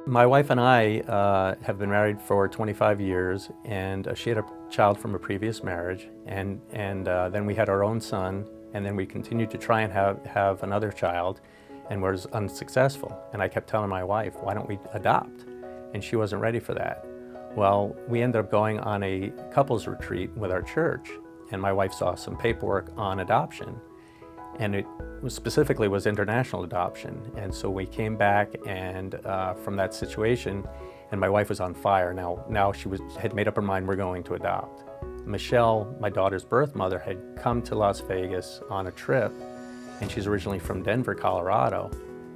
My wife and I have been married for 25 years, and she had a child from a previous marriage, and then we had our own son, and then we continued to try and have another child, and was unsuccessful. And I kept telling my wife, why don't we adopt? And she wasn't ready for that. Well, we ended up going on a couples retreat with our church, and my wife saw some paperwork on adoption, and it specifically was international adoption. And so we came back and from that situation, and my wife was on fire. Now she had made up her mind, we're going to adopt. Michelle, my daughter's birth mother, had come to Las Vegas on a trip, and she's originally from Denver, Colorado.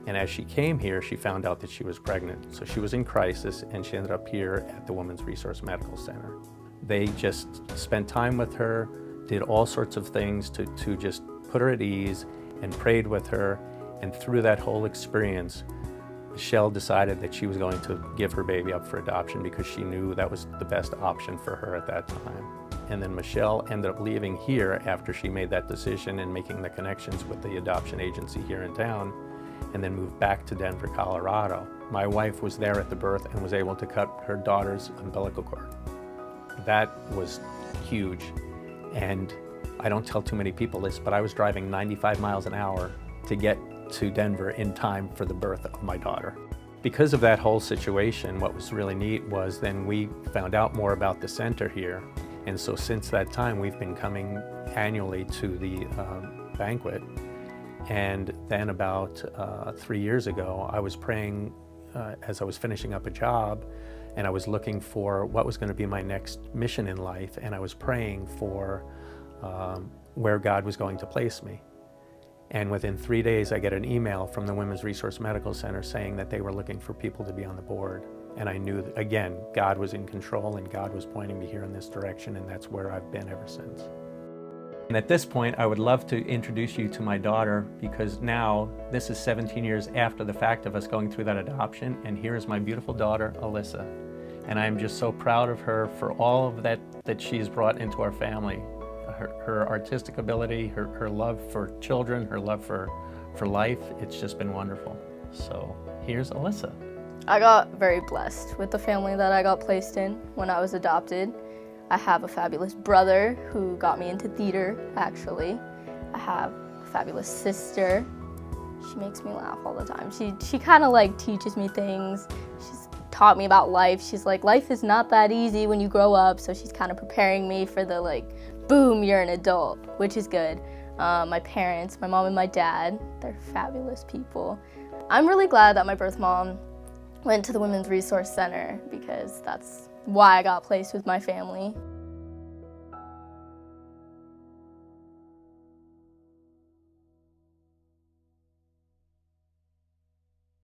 And as she came here, she found out that she was pregnant. So she was in crisis, and she ended up here at the Women's Resource Medical Center. They just spent time with her, did all sorts of things to just put her at ease, and prayed with her. And through that whole experience, Michelle decided that she was going to give her baby up for adoption because she knew that was the best option for her at that time. And then Michelle ended up leaving here after she made that decision and making the connections with the adoption agency here in town, and then moved back to Denver, Colorado. My wife was there at the birth and was able to cut her daughter's umbilical cord. That was huge. And I don't tell too many people this, but I was driving 95 miles an hour to get to Denver in time for the birth of my daughter. Because of that whole situation, what was really neat was then we found out more about the center here. And so since that time, we've been coming annually to the Banquet. And then about 3 years ago, I was praying as I was finishing up a job, and I was looking for what was going to be my next mission in life, and I was praying for where God was going to place me. And within 3 days, I get an email from the Women's Resource Medical Center saying that they were looking for people to be on the board. And I knew, that, again, God was in control, and God was pointing me here in this direction, and that's where I've been ever since. And at this point, I would love to introduce you to my daughter, because now this is 17 years after the fact of us going through that adoption, and here is my beautiful daughter, Alyssa. And I'm just so proud of her for all of that she's brought into our family. Her artistic ability, her love for children, her love for life, it's just been wonderful. So here's Alyssa. I got very blessed with the family that I got placed in when I was adopted. I have a fabulous brother who got me into theater, actually. I have a fabulous sister. She makes me laugh all the time. She kind of like teaches me things. She's taught me about life. She's like, life is not that easy when you grow up, so she's kind of preparing me for the like, boom, you're an adult, which is good. My parents, my mom and my dad, they're fabulous people. I'm really glad that my birth mom went to the Women's Resource Center, because that's why I got placed with my family.